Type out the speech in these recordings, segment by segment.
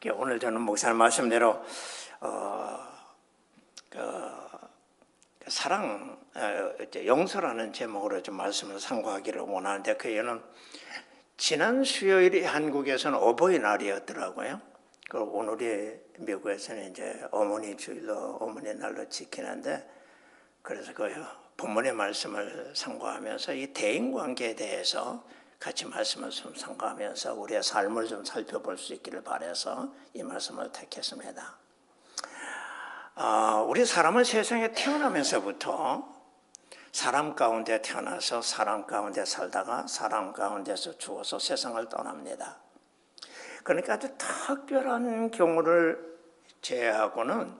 오늘 저는 목사님 말씀대로 사랑, 용서라는 제목으로 좀 말씀을 상고하기를 원하는데, 그 이유는 지난 수요일이 한국에서는 어버이날이었더라고요. 오늘이 미국에서는 이제 어머니 주일로, 어머니 날로 지키는데, 그래서 그 본문의 말씀을 상고하면서 이 대인관계에 대해서 같이 말씀을 좀 상고하면서 우리의 삶을 좀 살펴볼 수 있기를 바라서 이 말씀을 택했습니다. 우리 사람은 세상에 태어나면서부터 사람 가운데 태어나서 사람 가운데 살다가 사람 가운데서 죽어서 세상을 떠납니다. 그러니까 아주 특별한 경우를 제외하고는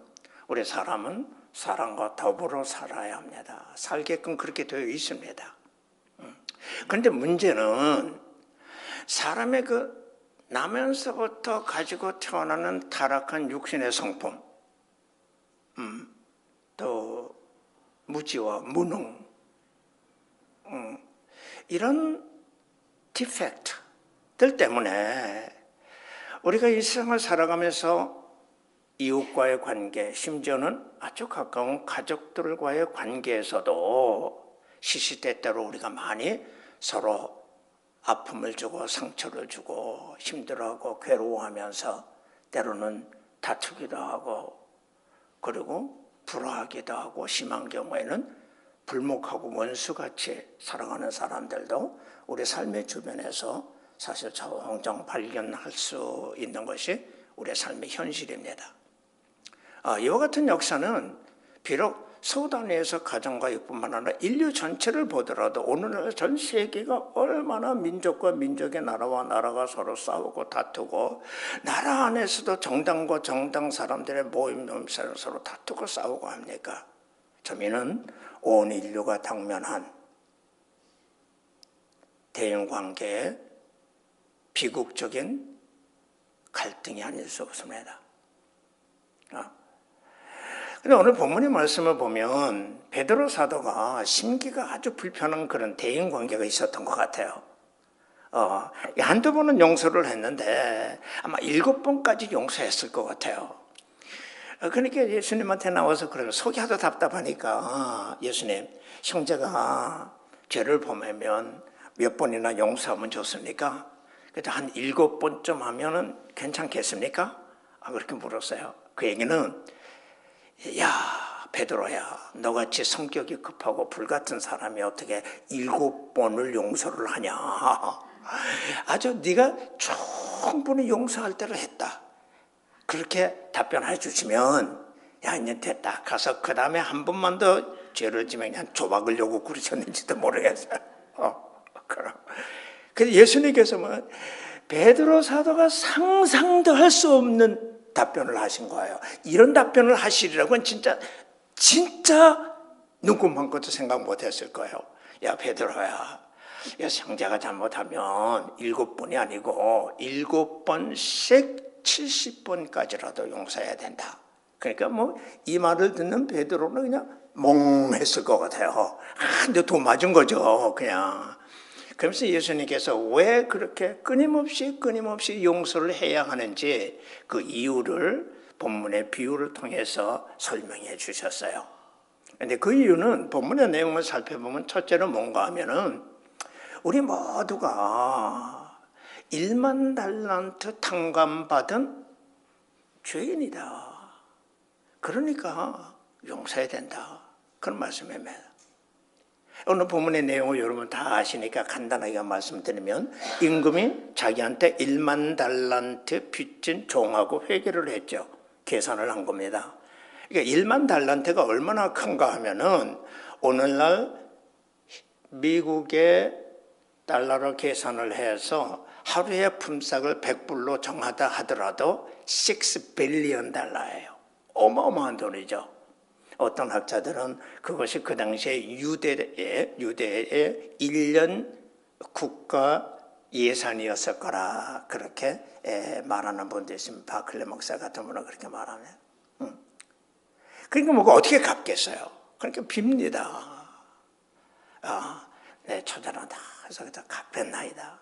우리 사람은 사람과 더불어 살아야 합니다. 살게끔 그렇게 되어 있습니다. 그런데 문제는 사람의 나면서부터 가지고 태어나는 타락한 육신의 성품, 또 무지와 무능, 이런 디펙트들 때문에 우리가 이 세상을 살아가면서 이웃과의 관계, 심지어는 아주 가까운 가족들과의 관계에서도 시시때때로 우리가 많이 서로 아픔을 주고 상처를 주고 힘들어하고 괴로워하면서 때로는 다투기도 하고, 그리고 불화하기도 하고, 심한 경우에는 불목하고 원수같이 살아가는 사람들도 우리 삶의 주변에서 사실 종종 발견할 수 있는 것이 우리의 삶의 현실입니다. 이와 같은 역사는 비록 소단위에서 가정가족뿐만 아니라 인류 전체를 보더라도 오늘날 전 세계가 얼마나 민족과 민족의 나라와 나라가 서로 싸우고 다투고, 나라 안에서도 정당과 정당 사람들의 모임 서로 다투고 싸우고 합니까? 저미는 온 인류가 당면한 대인관계의 비극적인 갈등이 아닐 수 없습니다. 근데 오늘 본문의 말씀을 보면 베드로 사도가 심기가 아주 불편한 그런 대인관계가 있었던 것 같아요. 한두 번은 용서를 했는데 아마 7번까지 용서했을 것 같아요. 그러니까 예수님한테 나와서 그래요. 속이 하도 답답하니까, 예수님, 형제가 죄를 범하면 몇 번이나 용서하면 좋습니까? 그래도 한 7번쯤 하면은 괜찮겠습니까? 그렇게 물었어요. 그 얘기는, 야, 베드로야, 너같이 성격이 급하고 불같은 사람이 어떻게 7번을 용서를 하냐? 아주 네가 충분히 용서할 때를 했다. 그렇게 답변해 주시면, 야, 이제 됐다. 가서 그 다음에 한 번만 더 죄를 지면 그냥 조박으려고 그러셨는지도 모르겠어요. 그래서 예수님께서는 베드로 사도가 상상도 할 수 없는 답변을 하신 거예요. 이런 답변을 하시리라고는 진짜 눈곱만 것도 생각 못했을 거예요. 야, 베드로야, 형제가 잘못하면 7번이 아니고 7번씩 70번까지라도 용서해야 된다. 그러니까 이 말을 듣는 베드로는 그냥 멍했을 것 같아요. 근데 도 맞은 거죠, 그냥. 그러면서 예수님께서 왜 그렇게 끊임없이 용서를 해야 하는지 그 이유를 본문의 비유를 통해서 설명해 주셨어요. 그런데 그 이유는 본문의 내용을 살펴보면 첫째로 뭔가 하면은 우리 모두가 1만 달란트 탕감받은 죄인이다. 그러니까 용서해야 된다. 그런 말씀입니다. 오늘 본문의 내용을 여러분 다 아시니까 간단하게 말씀드리면, 임금이 자기한테 1만 달란트 빚진 종하고 회개를 했죠. 계산을 한 겁니다. 그러니까 1만 달란트가 얼마나 큰가 하면은 오늘날 미국의 달러로 계산을 해서 하루의 품삯을 100불로 정하다 하더라도 6 빌리언 달러예요. 어마어마한 돈이죠. 어떤 학자들은 그것이 그 당시에 유대의 1년 국가 예산이었을 거라 그렇게 말하는 분도 있습니다. 바클레 목사 같은 분은 그렇게 말합니다. 그러니까 어떻게 갚겠어요? 그러니까 빕니다. 내 처자는 다 해서 갚았나이다.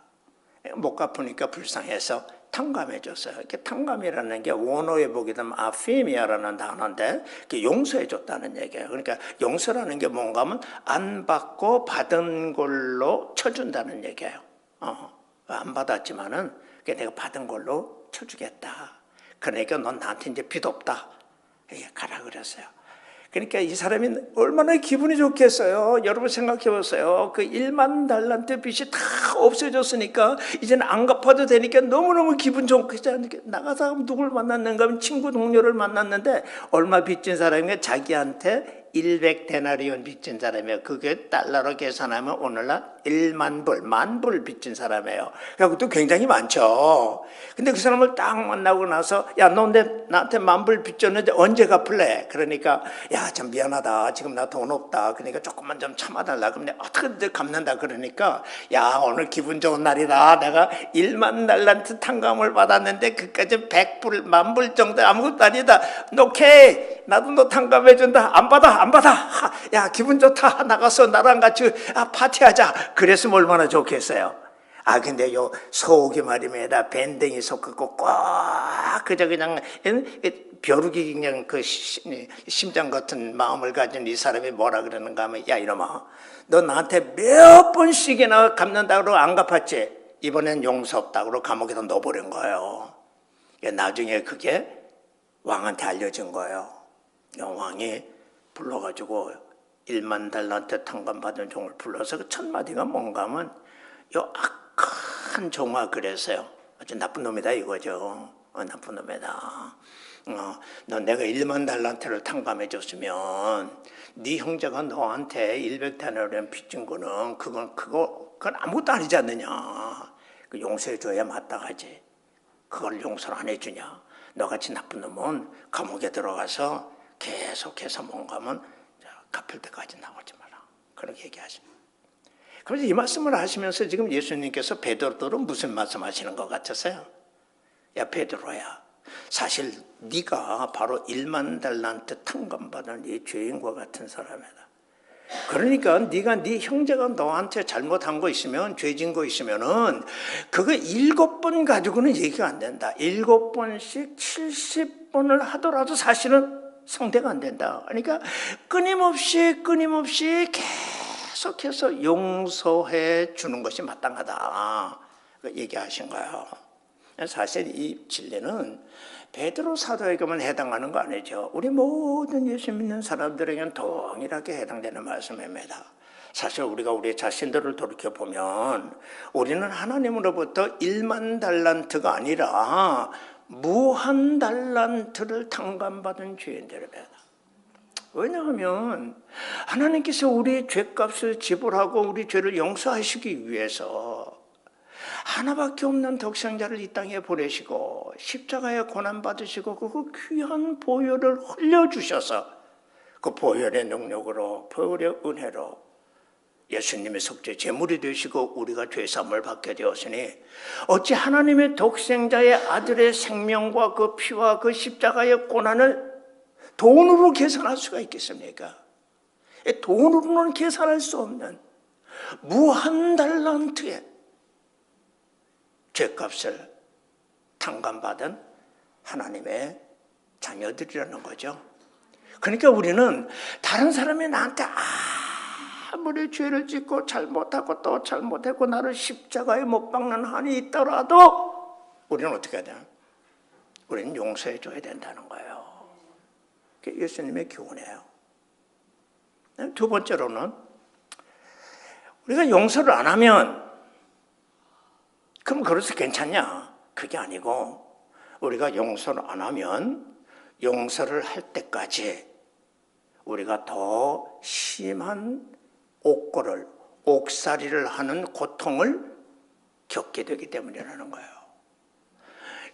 못 갚으니까 불쌍해서 탕감해줬어요. 이렇게 탕감이라는 게 원어에 보게 되면 아페미아라는 단어인데 용서해줬다는 얘기예요. 그러니까 용서라는 게 뭔가 하면 안 받고 받은 걸로 쳐준다는 얘기예요. 안 받았지만은 내가 받은 걸로 쳐주겠다. 그러니까 넌 나한테 이제 빚 없다. 이게 가라 그랬어요. 그러니까 이 사람이 얼마나 기분이 좋겠어요. 여러분 생각해 보세요. 그 1만 달란트 빚이 다 없어졌으니까 이제는 안 갚아도 되니까 너무너무 기분 좋겠죠. 나가서 누굴 만났는가 하면 친구 동료를 만났는데 얼마 빚진 사람이 자기한테 100데나리온 빚진 사람이에요. 그게 달러로 계산하면 오늘날 1만 불, 만 불 빚진 사람이에요. 그것도 굉장히 많죠. 근데 그 사람을 딱 만나고 나서 야, 너 나한테 만 불 빚졌는데 언제 갚을래? 그러니까 야, 참 미안하다. 지금 나 돈 없다. 그러니까 조금만 좀 참아달라. 그럼 내가 어떻게든 갚는다. 그러니까 야, 오늘 기분 좋은 날이다. 내가 1만 달란트 탕감을 받았는데 그까지 100불, 만 불 정도 아무것도 아니다. 오케이. 나도 너 탕감해준다. 안 받아, 안 받아. 야, 기분 좋다. 나가서 나랑 같이 파티하자. 그랬으면 얼마나 좋겠어요. 근데 요 속이 말입니다. 밴댕이 속 긋고 꽉 그저 그냥 벼룩이 그냥 그 심장 같은 마음을 가진 이 사람이 뭐라 그러는가 하면 야, 이놈아, 너 나한테 몇 번씩이나 갚는다고 안 갚았지? 이번엔 용서 없다고 감옥에다 넣어버린 거예요. 나중에 그게 왕한테 알려진 거예요. 왕이 불러가지고 1만 달란트 탕감받은 종을 불러서 그 첫 마디가 뭔가 하면 요 악한 종아 그랬어요. 아주 나쁜 놈이다 이거죠. 나쁜 놈이다. 너 내가 1만 달란트를 탕감해 줬으면 네 형제가 너한테 100데나리온 빚진 거는 그건 아무것도 아니지 않느냐. 그 용서해 줘야 마땅하지. 그걸 용서를 안 해주냐. 너같이 나쁜 놈은 감옥에 들어가서 계속해서 뭔가 하면 갚을 때까지 나오지 마라. 그렇게 얘기하십니다. 그래서 이 말씀을 하시면서 지금 예수님께서 베드로를 무슨 말씀하시는 것 같으세요? 야, 베드로야, 사실 네가 바로 1만 달란트 탕감받은 이 죄인과 같은 사람이다. 그러니까 네가 네 형제가 너한테 잘못한 거 있으면, 죄진 거 있으면은 그거 7번 가지고는 얘기가 안 된다. 7번씩 70번을 하더라도 사실은 상대가 안 된다. 그러니까 끊임없이 계속해서 용서해 주는 것이 마땅하다. 얘기하신 거예요. 사실 이 진리는 베드로 사도에게만 해당하는 거 아니죠. 우리 모든 예수 믿는 사람들에게는 동일하게 해당되는 말씀입니다. 사실 우리가 우리 자신들을 돌이켜보면 우리는 하나님으로부터 1만 달란트가 아니라 무한 달란트를 탕감받은 죄인들입니다. 왜냐하면 하나님께서 우리의 죄값을 지불하고 우리 죄를 용서하시기 위해서 하나밖에 없는 독생자를 이 땅에 보내시고 십자가에 고난받으시고 그 귀한 보혈을 흘려주셔서 그 보혈의 능력으로 보혈의 은혜로 예수님의 속죄 제물이 되시고 우리가 죄사함을 받게 되었으니 어찌 하나님의 독생자의 아들의 생명과 그 피와 그 십자가의 고난을 돈으로 계산할 수가 있겠습니까? 돈으로는 계산할 수 없는 무한 달란트의 죄값을 탕감받은 하나님의 자녀들이라는 거죠. 그러니까 우리는 다른 사람이 나한테 아무리 죄를 짓고 잘못하고 또 잘못했고 나를 십자가에 못 박는 한이 있더라도 우리는 어떻게 해야 되나? 우리는 용서해 줘야 된다는 거예요. 그게 예수님의 교훈이에요. 두 번째로는 우리가 용서를 안 하면 그럼 그래서 괜찮냐? 그게 아니고 우리가 용서를 안 하면 용서를 할 때까지 우리가 더 심한 옥살이를 하는 고통을 겪게 되기 때문이라는 거예요.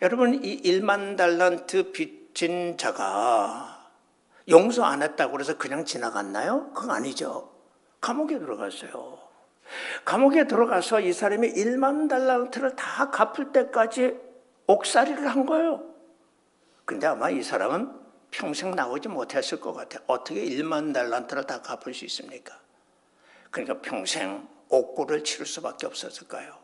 여러분, 이 1만 달란트 빚진 자가 용서 안 했다고 해서 그냥 지나갔나요? 그건 아니죠. 감옥에 들어갔어요. 감옥에 들어가서 이 사람이 1만 달란트를 다 갚을 때까지 옥살이를 한 거예요. 근데 아마 이 사람은 평생 나오지 못했을 것 같아요. 어떻게 1만 달란트를 다 갚을 수 있습니까? 그러니까 평생 옥고를 치를 수밖에 없었을까요?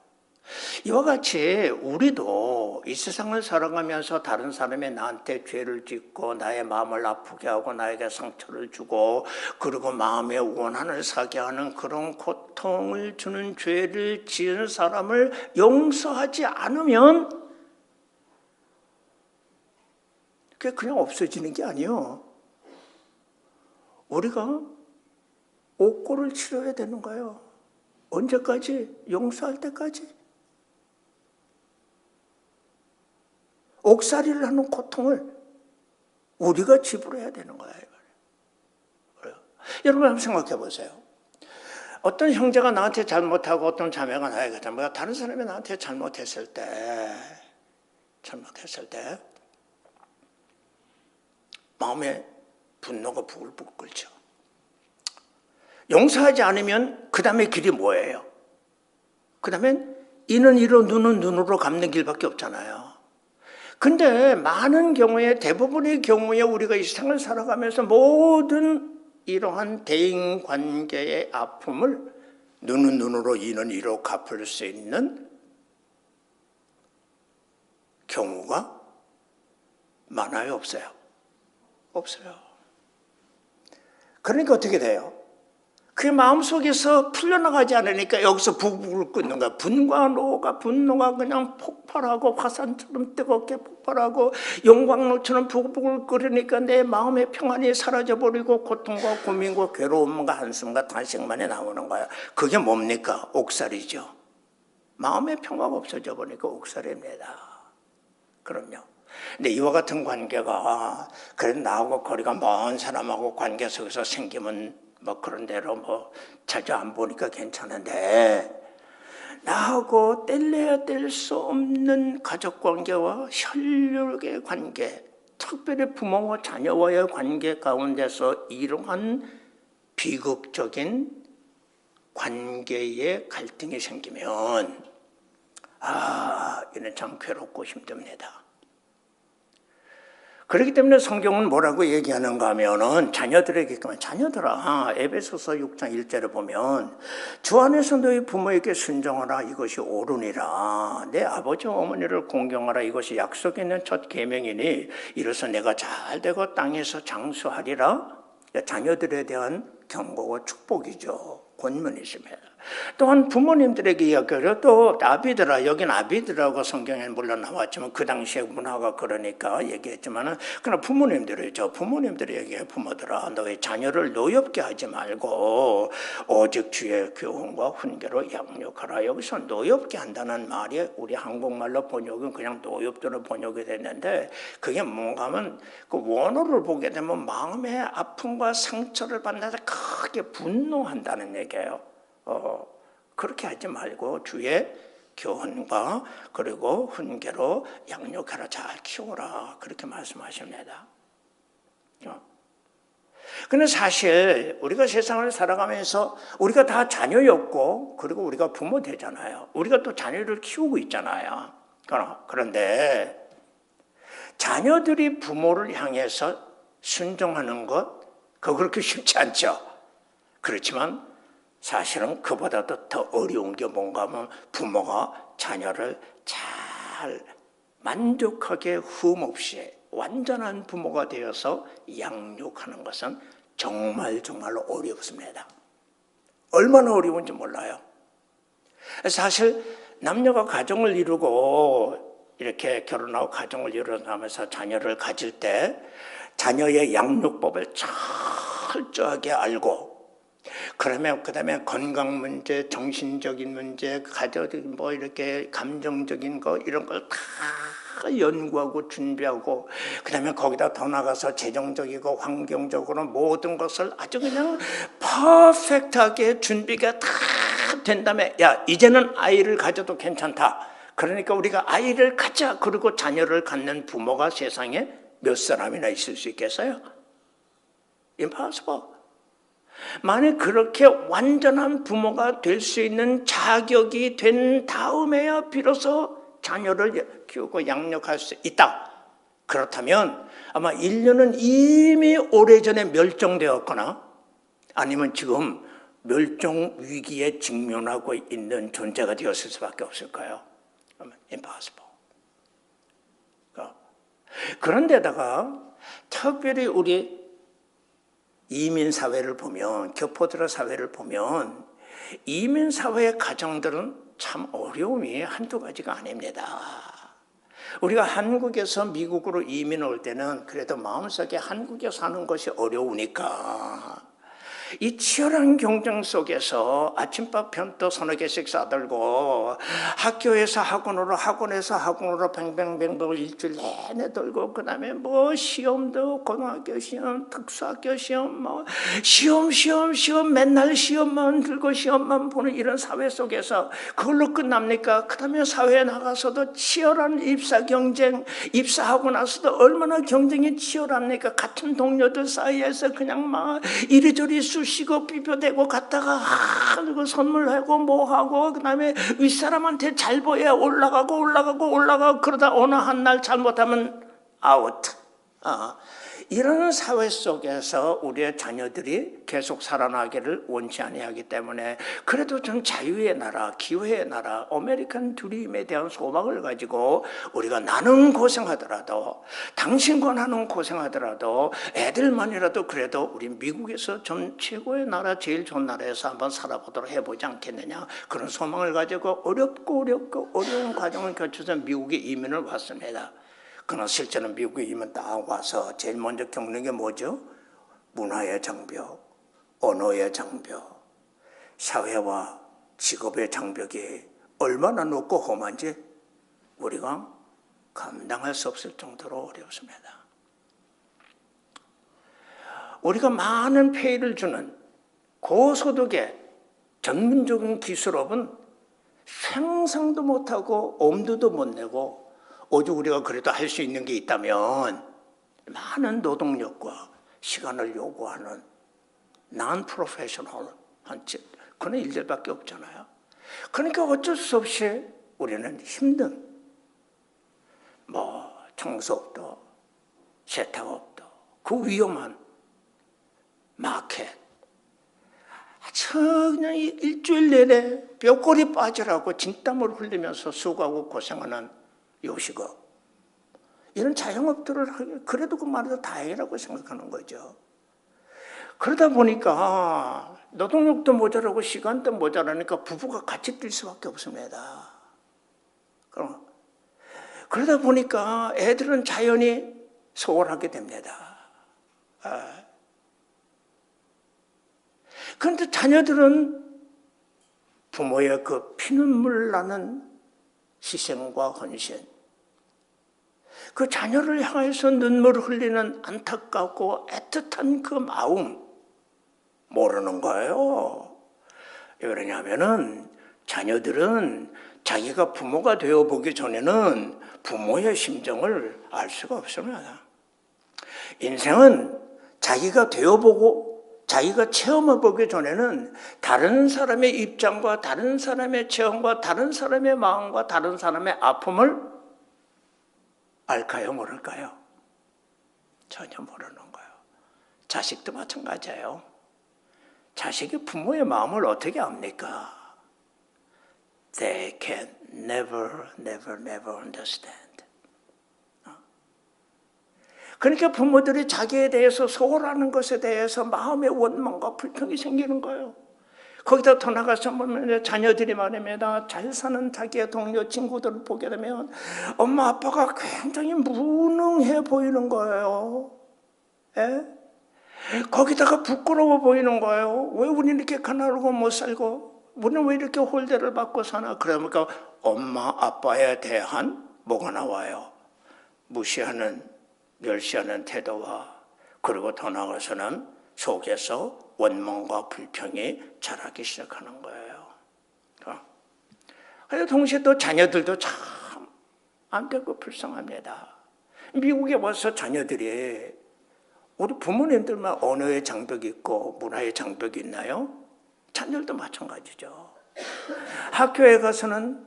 이와 같이 우리도 이 세상을 살아가면서 다른 사람이 나한테 죄를 짓고 나의 마음을 아프게 하고 나에게 상처를 주고 그리고 마음에 원한을 사게 하는 그런 고통을 주는 죄를 지은 사람을 용서하지 않으면 그게 그냥 없어지는 게 아니에요. 우리가 옥고를 치러야 되는 거예요. 언제까지? 용서할 때까지. 옥살이를 하는 고통을 우리가 지불해야 되는 거예요. 여러분 한번 생각해 보세요. 어떤 형제가 나한테 잘못하고 어떤 자매가 나에게 잘못하고 다른 사람이 나한테 잘못했을 때 마음에 분노가 부글부글 끓죠. 용서하지 않으면 그 다음에 길이 뭐예요? 그 다음엔 이는 이로 눈은 눈으로 갚는 길밖에 없잖아요. 근데 많은 경우에 대부분의 경우에 우리가 이 세상을 살아가면서 모든 이러한 대인관계의 아픔을 눈은 눈으로 이는 이로 갚을 수 있는 경우가 많아요? 없어요? 없어요. 그러니까 어떻게 돼요? 그 마음속에서 풀려나가지 않으니까 여기서 부글부글 끓는 거야. 분노가 그냥 폭발하고 화산처럼 뜨겁게 폭발하고 용광로처럼 부글부글 끓으니까 내 마음의 평안이 사라져버리고 고통과 고민과 괴로움과 한숨과 탄식만이 나오는 거야. 그게 뭡니까? 옥살이죠. 마음의 평화가 없어져 버리니까 옥살이입니다. 그럼요. 근데 이와 같은 관계가 그래도 나하고 거리가 먼 사람하고 관계 속에서 생기면 뭐 그런 대로 뭐 자주 안 보니까 괜찮은데 나하고 뗄래야 뗄 수 없는 가족 관계와 혈육의 관계, 특별히 부모와 자녀와의 관계 가운데서 이러한 비극적인 관계에 갈등이 생기면 이는 참 괴롭고 힘듭니다. 그렇기 때문에 성경은 뭐라고 얘기하는가 하면은 자녀들아 에베소서 6장 1절에 보면 주 안에서 너희 부모에게 순종하라 이것이 옳으니라 내 아버지와 어머니를 공경하라 이것이 약속 있는 첫 계명이니 이로써 내가 잘되고 땅에서 장수하리라. 자녀들에 대한 경고와 축복이죠. 권면이십니다. 또한 부모님들에게 이야기하려 또 아비들아, 여긴 아비들하고 성경에 물론 나왔지만 그 당시에 문화가 그러니까 얘기했지만은 그러나 부모님들이 얘기해 부모들아 너희 자녀를 노엽게 하지 말고 오직 주의 교훈과 훈계로 양육하라. 여기서 노엽게 한다는 말이 우리 한국말로 번역은 그냥 노엽도로 번역이 됐는데 그게 뭔가 하면 그 원어를 보게 되면 마음의 아픔과 상처를 받는다 크게 분노한다는 얘기예요. 그렇게 하지 말고 주의 교훈과 그리고 훈계로 양육하라 잘 키워라 그렇게 말씀하십니다. 근데 사실 우리가 세상을 살아가면서 우리가 다 자녀였고 그리고 우리가 부모 되잖아요. 우리가 또 자녀를 키우고 있잖아요. 그런데 자녀들이 부모를 향해서 순종하는 것 그거 그렇게 쉽지 않죠. 그렇지만 사실은 그보다도 더 어려운 게 뭔가 하면 부모가 자녀를 잘 만족하게 흠없이 완전한 부모가 되어서 양육하는 것은 정말로 어렵습니다. 얼마나 어려운지 몰라요. 사실 남녀가 가정을 이루고 이렇게 결혼하고 가정을 이루어가면서 자녀를 가질 때 자녀의 양육법을 철저하게 알고 그러면 그다음에 건강 문제, 정신적인 문제, 가정적인 뭐 이렇게 감정적인 거 이런 걸 다 연구하고 준비하고 그다음에 거기다 더 나가서 재정적이고 환경적으로 모든 것을 아주 그냥 퍼펙트하게 준비가 다 된 다음에 야 이제는 아이를 가져도 괜찮다. 그러니까 우리가 아이를 갖자. 그리고 자녀를 갖는 부모가 세상에 몇 사람이나 있을 수 있겠어요? Impossible. 만약 그렇게 완전한 부모가 될 수 있는 자격이 된 다음에야 비로소 자녀를 키우고 양육할 수 있다. 그렇다면 아마 인류는 이미 오래전에 멸종되었거나 아니면 지금 멸종 위기에 직면하고 있는 존재가 되었을 수밖에 없을까요? impossible. 그런데다가 특별히 우리 이민 사회를 보면, 교포들의 사회를 보면 이민 사회의 가정들은 참 어려움이 한두 가지가 아닙니다. 우리가 한국에서 미국으로 이민 올 때는 그래도 마음속에 한국에 사는 것이 어려우니까 이 치열한 경쟁 속에서 아침밥 편도 서너 개씩 싸들고 학교에서 학원으로 학원에서 학원으로 뱅뱅뱅뱅 일주일 내내 돌고 그다음에 뭐 시험도 고등학교 시험, 특수학교 시험, 뭐 시험 맨날 시험만 들고 시험만 보는 이런 사회 속에서 그걸로 끝납니까? 그다음에 사회에 나가서도 치열한 입사 경쟁, 입사하고 나서도 얼마나 경쟁이 치열합니까? 같은 동료들 사이에서 그냥 막 이리저리 쑤시고 비벼대고 갔다가 그리고 선물하고 뭐하고 그다음에 윗사람한테 잘 보여야 올라가고 그러다 어느 한 날 잘못하면 아웃. 이런 사회 속에서 우리의 자녀들이 계속 살아나기를 원치 아니하기 때문에 그래도 전 자유의 나라, 기회의 나라, 아메리칸 드림에 대한 소망을 가지고 우리가 나는 고생하더라도 당신과 나는 고생하더라도 애들만이라도 그래도 우리 미국에서 전 최고의 나라, 제일 좋은 나라에서 한번 살아보도록 해보지 않겠느냐, 그런 소망을 가지고 어렵고 어려운 과정을 거쳐서 미국에 이민을 왔습니다. 그러나 실제는 미국에 이민 딱 와서 제일 먼저 겪는 게 뭐죠? 문화의 장벽, 언어의 장벽, 사회와 직업의 장벽이 얼마나 높고 험한지 우리가 감당할 수 없을 정도로 어렵습니다. 우리가 많은 페이를 주는 고소득의 전문적인 기술업은 상상도 못하고 엄두도 못 내고 오죽 우리가 그래도 할 수 있는 게 있다면 많은 노동력과 시간을 요구하는 non-professional 그런 일들밖에 없잖아요. 그러니까 어쩔 수 없이 우리는 힘든 뭐 청소업도 세탁업도 그 위험한 마켓 그냥 일주일 내내 뼈골이 빠지라고 진땀을 흘리면서 수고하고 고생하는 요식업, 이런 자영업들을 그래도 그만해도 다행이라고 생각하는 거죠. 그러다 보니까 노동력도 모자라고 시간도 모자라니까 부부가 같이 뛸 수밖에 없습니다. 그러다 보니까 애들은 자연히 소홀하게 됩니다. 그런데 자녀들은 부모의 그 피눈물 나는 희생과 헌신, 그 자녀를 향해서 눈물을 흘리는 안타깝고 애틋한 그 마음 모르는 거예요. 왜 그러냐면은 자녀들은 자기가 부모가 되어보기 전에는 부모의 심정을 알 수가 없습니다. 인생은 자기가 되어보고 자기가 체험해보기 전에는 다른 사람의 입장과 다른 사람의 체험과 다른 사람의 마음과 다른 사람의 아픔을 알까요? 모를까요? 전혀 모르는 거예요. 자식도 마찬가지예요. 자식이 부모의 마음을 어떻게 압니까? They can never understand. 그러니까 부모들이 자기에 대해서 소홀하는 것에 대해서 마음의 원망과 불평이 생기는 거예요. 거기다 더 나가서 보면 자녀들이 말입니다. 잘 사는 자기의 동료 친구들을 보게 되면 엄마 아빠가 굉장히 무능해 보이는 거예요. 예? 거기다가 부끄러워 보이는 거예요. 왜 우리 이렇게 가난하고 못 살고 우리는 왜 이렇게 홀대를 받고 사나. 그러니까 엄마 아빠에 대한 뭐가 나와요? 무시하는, 멸시하는 태도와, 그리고 더 나아가서는 속에서 원망과 불평이 자라기 시작하는 거예요. 그래서 동시에 또 자녀들도 참 안타깝고 불쌍합니다. 미국에 와서 자녀들이, 우리 부모님들만 언어의 장벽이 있고 문화의 장벽이 있나요? 자녀들도 마찬가지죠. 학교에 가서는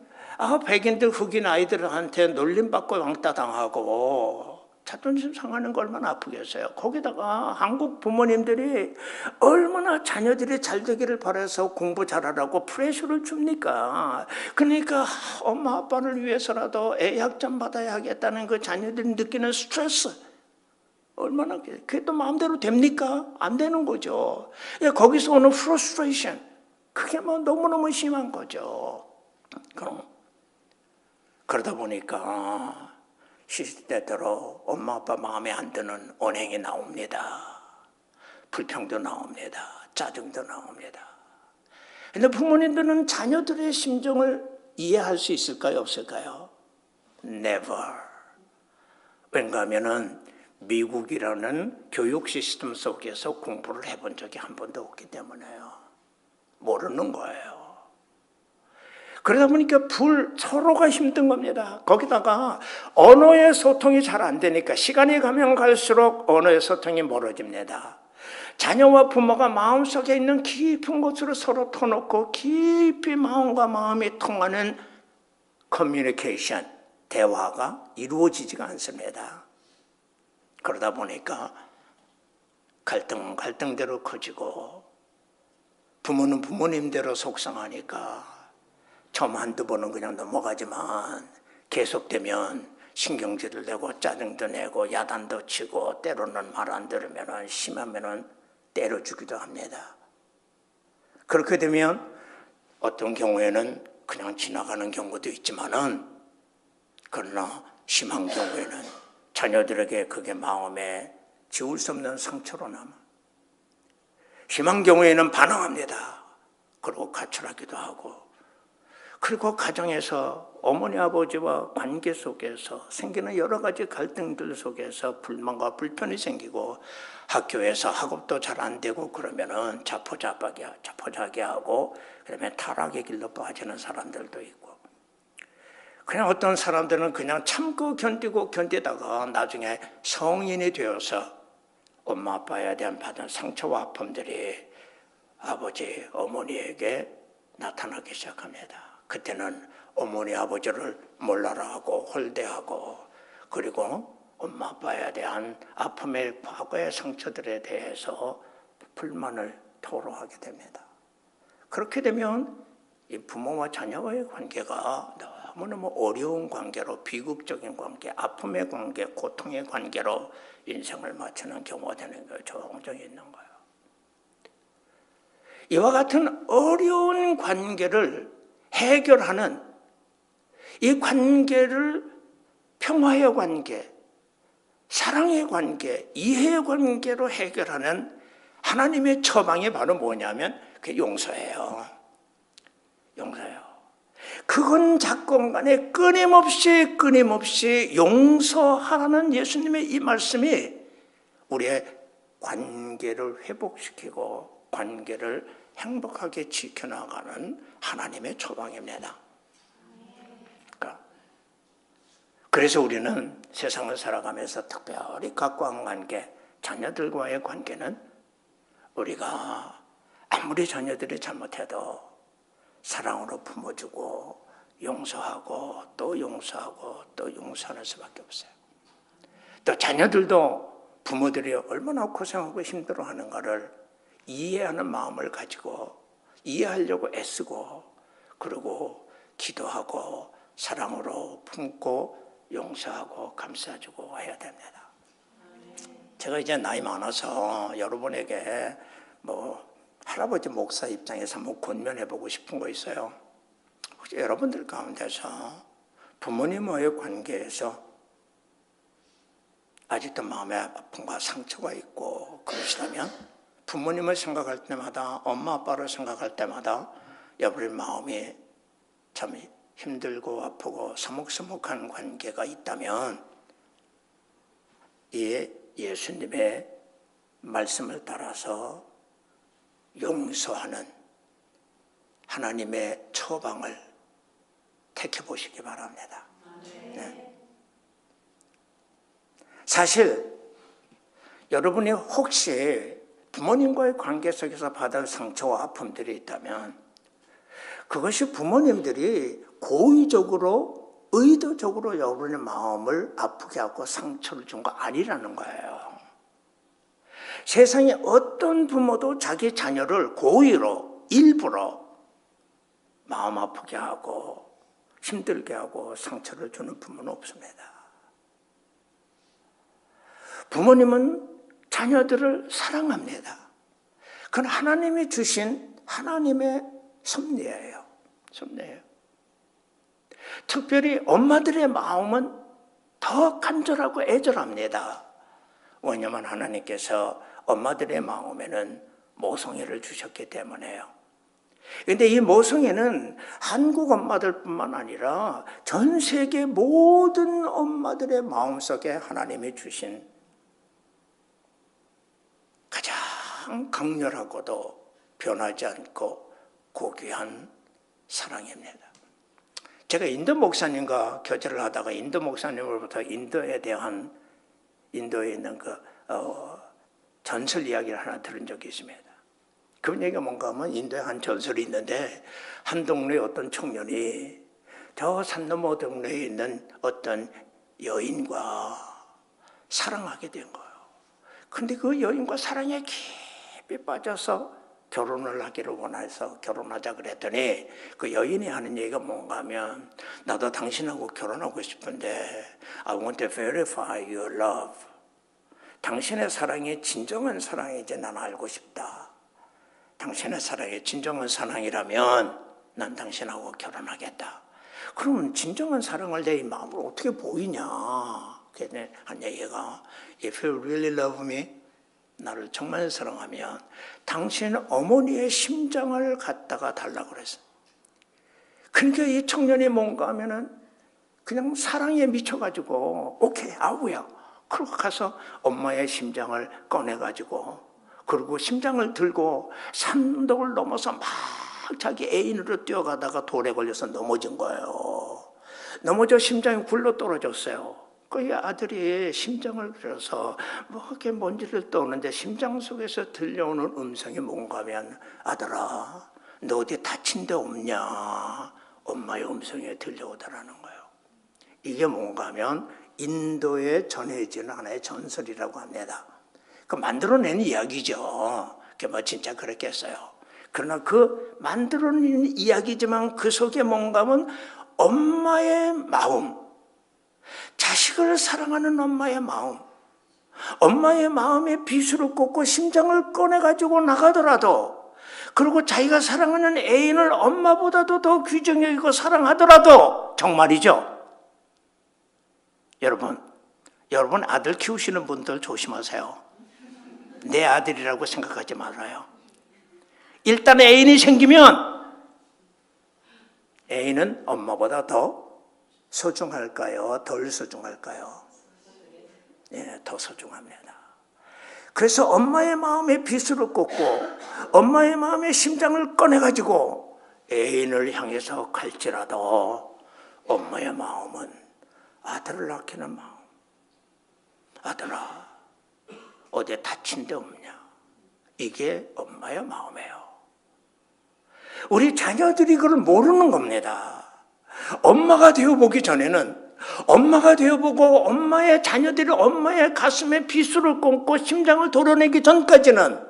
백인들 흑인 아이들한테 놀림받고 왕따 당하고 자존심 상하는 거 얼마나 아프겠어요. 거기다가 한국 부모님들이 얼마나 자녀들이 잘 되기를 바라서 공부 잘하라고 프레셔를 줍니까? 그러니까 엄마 아빠를 위해서라도 애 학점 받아야 하겠다는 그 자녀들이 느끼는 스트레스, 얼마나, 그게 또 마음대로 됩니까? 안 되는 거죠. 거기서 오는 frustration, 그게 뭐 너무너무 심한 거죠. 그러다 보니까 시시때때로 엄마 아빠 마음에 안 드는 언행이 나옵니다. 불평도 나옵니다. 짜증도 나옵니다. 근데 부모님들은 자녀들의 심정을 이해할 수 있을까요? 없을까요? Never. 왠가 하면은 미국이라는 교육 시스템 속에서 공부를 해본 적이 한 번도 없기 때문에요. 모르는 거예요. 그러다 보니까 서로가 힘든 겁니다. 거기다가 언어의 소통이 잘 안 되니까 시간이 가면 갈수록 언어의 소통이 멀어집니다. 자녀와 부모가 마음속에 있는 깊은 곳으로 서로 터놓고 깊이 마음과 마음이 통하는 커뮤니케이션, 대화가 이루어지지가 않습니다. 그러다 보니까 갈등은 갈등대로 커지고 부모는 부모님대로 속상하니까 처음 한두 번은 그냥 넘어가지만 계속되면 신경질을 내고 짜증도 내고 야단도 치고 때로는 말 안 들으면 심하면 때려주기도 합니다. 그렇게 되면 어떤 경우에는 그냥 지나가는 경우도 있지만은 그러나 심한 경우에는 자녀들에게 그게 마음에 지울 수 없는 상처로 남아. 심한 경우에는 반항합니다. 그리고 가출하기도 하고. 그리고 가정에서 어머니 아버지와 관계 속에서 생기는 여러 가지 갈등들 속에서 불만과 불편이 생기고 학교에서 학업도 잘 안 되고 그러면은 자포자기하게 하고 그다음에 타락의 길로 빠지는 사람들도 있고, 그냥 어떤 사람들은 그냥 참고 견디다가 나중에 성인이 되어서 엄마 아빠에 대한 받은 상처와 아픔들이 아버지 어머니에게 나타나기 시작합니다. 그때는 어머니 아버지를 몰라라 하고 홀대하고, 그리고 엄마 아빠에 대한 아픔의 과거의 상처들에 대해서 불만을 토로하게 됩니다. 그렇게 되면 이 부모와 자녀와의 관계가 너무너무 어려운 관계로, 비극적인 관계, 아픔의 관계, 고통의 관계로 인생을 마치는 경우가 되는 거예요. 종종 있는 거예요. 이와 같은 어려운 관계를 해결하는, 이 관계를 평화의 관계, 사랑의 관계, 이해의 관계로 해결하는 하나님의 처방이 바로 뭐냐면 그게 용서예요. 용서예요. 그건 작건 간에 끊임없이 용서하라는 예수님의 이 말씀이 우리의 관계를 회복시키고 관계를 행복하게 지켜나가는 하나님의 처방입니다. 그래서 우리는 세상을 살아가면서 특별히 가까운 관계, 자녀들과의 관계는 우리가 아무리 자녀들이 잘못해도 사랑으로 품어주고 용서하고 또 용서하고 또 용서하는 수밖에 없어요. 또 자녀들도 부모들이 얼마나 고생하고 힘들어하는가를 이해하는 마음을 가지고 이해하려고 애쓰고, 그리고 기도하고 사랑으로 품고 용서하고 감싸주고 해야 됩니다. 제가 이제 나이 많아서 여러분에게 할아버지 목사 입장에서 권면해보고 싶은 거 있어요. 혹시 여러분들 가운데서 부모님과의 관계에서 아직도 마음의 아픔과 상처가 있고 그러시다면 부모님을 생각할 때마다, 엄마 아빠를 생각할 때마다 여러분의 마음이 참 힘들고 아프고 서먹서먹한 관계가 있다면 이 예수님의 말씀을 따라서 용서하는 하나님의 처방을 택해보시기 바랍니다. 네. 사실 여러분이 혹시 부모님과의 관계 속에서 받은 상처와 아픔들이 있다면 그것이 부모님들이 고의적으로 의도적으로 여러분의 마음을 아프게 하고 상처를 준 거 아니라는 거예요. 세상에 어떤 부모도 자기 자녀를 고의로 일부러 마음 아프게 하고 힘들게 하고 상처를 주는 부모는 없습니다. 부모님은 자녀들을 사랑합니다. 그건 하나님이 주신 하나님의 섭리예요. 섭리예요. 특별히 엄마들의 마음은 더 간절하고 애절합니다. 왜냐하면 하나님께서 엄마들의 마음에는 모성애를 주셨기 때문에요. 그런데 이 모성애는 한국 엄마들뿐만 아니라 전 세계 모든 엄마들의 마음속에 하나님이 주신 가장 강렬하고도 변하지 않고 고귀한 사랑입니다. 제가 인도 목사님과 교제를 하다가 인도 목사님으로부터 인도에 있는 전설 이야기를 하나 들은 적이 있습니다. 그 얘기가 뭔가 하면 인도에 한 전설이 있는데 한 동네에 어떤 청년이 저 산 너머 동네에 있는 어떤 여인과 사랑하게 된 거예요. 근데 그 여인과 사랑에 깊이 빠져서 결혼을 하기를 원해서 결혼하자 그랬더니 그 여인이 하는 얘기가 뭔가 하면 나도 당신하고 결혼하고 싶은데 I want to verify your love. 당신의 사랑이 진정한 사랑인지 난 알고 싶다. 당신의 사랑이 진정한 사랑이라면 난 당신하고 결혼하겠다. 그러면 진정한 사랑을 내 마음으로 어떻게 보이냐. 그랬더니 한 얘기가 If you really love me, 나를 정말 사랑하면 당신 어머니의 심장을 갖다가 달라고 그랬어요. 그러니까 이 청년이 뭔가 하면은 그냥 사랑에 미쳐가지고 오케이, 아우야. 그러고 가서 엄마의 심장을 꺼내가지고 그리고 심장을 들고 산독을 넘어서 막 자기 애인으로 뛰어가다가 돌에 걸려서 넘어진 거예요. 넘어져 심장이 굴러 떨어졌어요. 그 아들이 심장을 들어서 뭐 이렇게 먼지를 떠오는데 심장 속에서 들려오는 음성이 뭔가 하면 아들아 너 어디 다친 데 없냐. 엄마의 음성이 들려오더라는 거예요. 이게 뭔가 하면 인도에 전해지는 하나의 전설이라고 합니다. 그 만들어낸 이야기죠. 그게 뭐 진짜 그렇겠어요. 그러나 그 만들어낸 이야기지만 그 속에 뭔가 하면 엄마의 마음, 자식을 사랑하는 엄마의 마음, 엄마의 마음에 비수를 꽂고 심장을 꺼내가지고 나가더라도 그리고 자기가 사랑하는 애인을 엄마보다도 더 귀중히 여기고 사랑하더라도 정말이죠. 여러분 아들 키우시는 분들 조심하세요. 내 아들이라고 생각하지 말아요. 일단 애인이 생기면 애인은 엄마보다 더 소중할까요? 덜 소중할까요? 네, 더 소중합니다. 그래서 엄마의 마음에 비수를 꽂고 엄마의 마음에 심장을 꺼내가지고 애인을 향해서 갈지라도 엄마의 마음은 아들을 아끼는 마음. 아들아, 어디에 다친 데 없냐? 이게 엄마의 마음이에요. 우리 자녀들이 그걸 모르는 겁니다. 엄마가 되어보기 전에는 엄마가 되어보고 엄마의 자녀들이 엄마의 가슴에 비수를 꽂고 심장을 도려내기 전까지는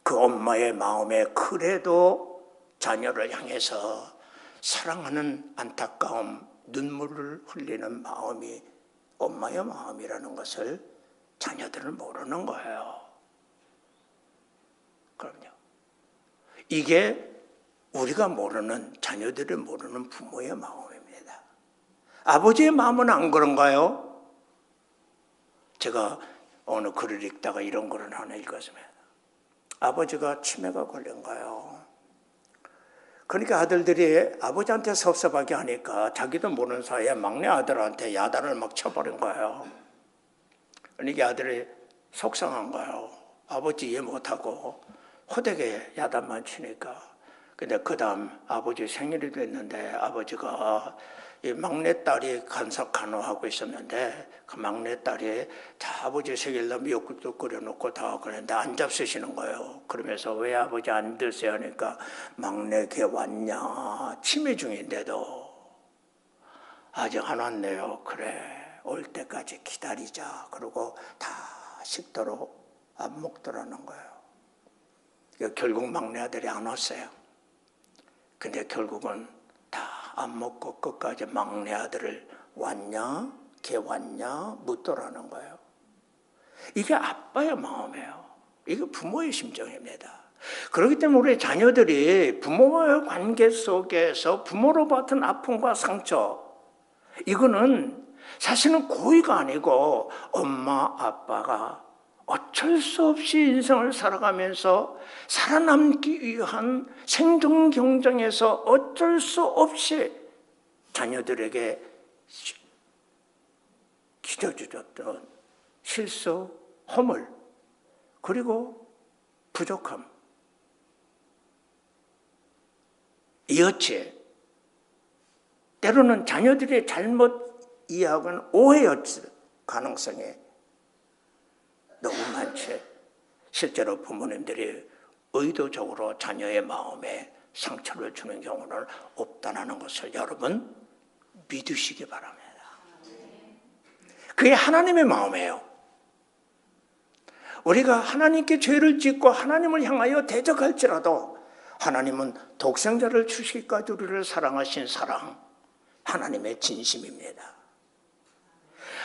그 엄마의 마음에 그래도 자녀를 향해서 사랑하는 안타까움, 눈물을 흘리는 마음이 엄마의 마음이라는 것을 자녀들은 모르는 거예요. 그럼요. 이게 우리가 모르는, 자녀들이 모르는 부모의 마음입니다. 아버지의 마음은 안 그런가요? 제가 어느 글을 읽다가 이런 글을 하나 읽었습니다. 아버지가 치매가 걸린 거예요. 그러니까 아들들이 아버지한테 섭섭하게 하니까 자기도 모르는 사이에 막내 아들한테 야단을 막 쳐버린 거예요. 그러니까 아들이 속상한 거예요. 아버지 이해 못하고 호되게 야단만 치니까. 근데 그 다음 아버지 생일이 됐는데 아버지가 이 막내딸이 간호하고 있었는데 그 막내딸이 다 아버지 생일날 미역국도 끓여놓고 다 그랬는데 안 잡수시는 거예요. 그러면서 왜 아버지 안 드세요? 하니까 막내 걔 왔냐? 치매 중인데도. 아직 안 왔네요. 그래, 올 때까지 기다리자. 그러고 다 식도로 안 먹더라는 거예요. 결국 막내 아들이 안 왔어요. 근데 결국은 다 안 먹고 끝까지 막내 아들을 왔냐? 걔 왔냐? 묻더라는 거예요. 이게 아빠의 마음이에요. 이게 부모의 심정입니다. 그렇기 때문에 우리 자녀들이 부모와의 관계 속에서 부모로 받은 아픔과 상처, 이거는 사실은 고의가 아니고 엄마 아빠가 어쩔 수 없이 인생을 살아가면서 살아남기 위한 생존 경쟁에서 어쩔 수 없이 자녀들에게 기저주었던 실수, 허물, 그리고 부족함, 이어치, 때로는 자녀들의 잘못 이해하고는 오해였을 가능성이 너무 많지. 실제로 부모님들이 의도적으로 자녀의 마음에 상처를 주는 경우는 없다는 것을 여러분 믿으시기 바랍니다. 그게 하나님의 마음이에요. 우리가 하나님께 죄를 짓고 하나님을 향하여 대적할지라도 하나님은 독생자를 주시기까지 우리를 사랑하신 사랑, 하나님의 진심입니다.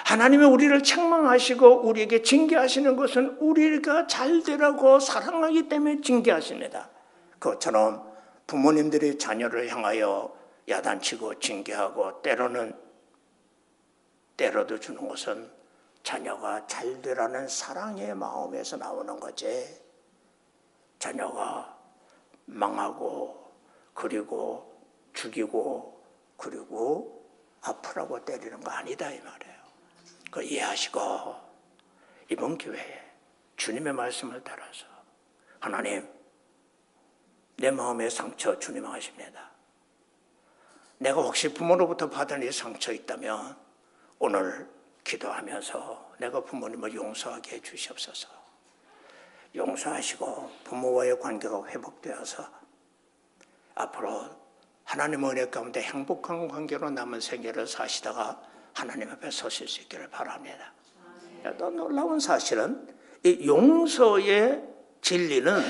하나님이 우리를 책망하시고 우리에게 징계하시는 것은 우리가 잘 되라고 사랑하기 때문에 징계하십니다. 그것처럼 부모님들이 자녀를 향하여 야단치고 징계하고 때로는 때려도 주는 것은 자녀가 잘 되라는 사랑의 마음에서 나오는 거지. 자녀가 망하고 그리고 죽이고 그리고 아프라고 때리는 거 아니다 이 말이에요. 그 이해하시고 이번 기회에 주님의 말씀을 따라서 하나님, 내 마음의 상처 주님 아십니다. 내가 혹시 부모로부터 받은 이 상처 있다면 오늘 기도하면서 내가 부모님을 용서하게 해주시옵소서. 용서하시고 부모와의 관계가 회복되어서 앞으로 하나님의 은혜 가운데 행복한 관계로 남은 생애를 사시다가 하나님 앞에 서실 수 있기를 바랍니다. 또 놀라운 사실은 이 용서의 진리는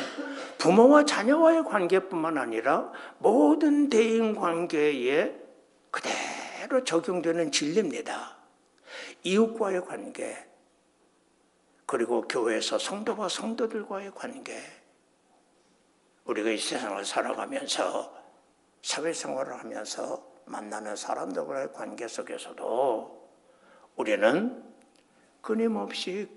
부모와 자녀와의 관계뿐만 아니라 모든 대인관계에 그대로 적용되는 진리입니다. 이웃과의 관계, 그리고 교회에서 성도와 성도들과의 관계, 우리가 이 세상을 살아가면서 사회생활을 하면서 만나는 사람들과의 관계 속에서도 우리는 끊임없이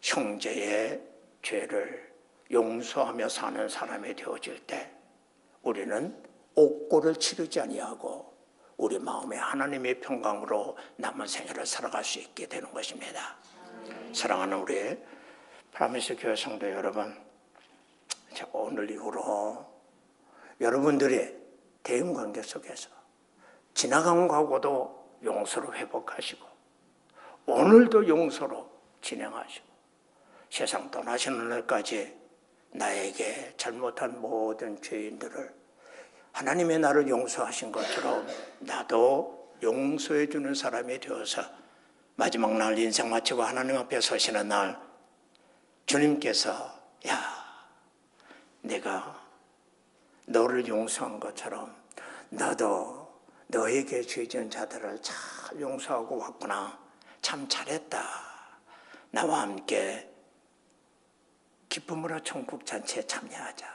형제의 죄를 용서하며 사는 사람이 되어질 때 우리는 옥고를 치르지 아니하고 우리 마음에 하나님의 평강으로 남은 생애를 살아갈 수 있게 되는 것입니다. 사랑하는 우리 프라미스 교회 성도 여러분, 오늘 이후로 여러분들의 대인관계 속에서 지나간 과거도 용서로 회복하시고 오늘도 용서로 진행하시고 세상 떠나시는 날까지 나에게 잘못한 모든 죄인들을 하나님의 나를 용서하신 것처럼 나도 용서해 주는 사람이 되어서 마지막 날 인생 마치고 하나님 앞에 서시는 날 주님께서 내가 너를 용서한 것처럼 너도 너에게 죄 지은 자들을 잘 용서하고 왔구나. 참 잘했다. 나와 함께 기쁨으로 천국 잔치에 참여하자.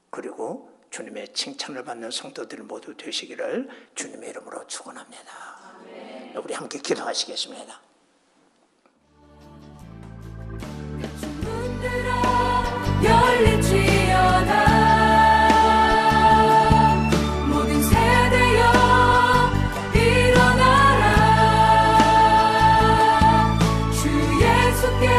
그리고 주님의 칭찬을 받는 성도들 모두 되시기를 주님의 이름으로 축원합니다. 아멘. 우리 함께 기도하시겠습니다. 모든 세대여 일어나라. 주 예수께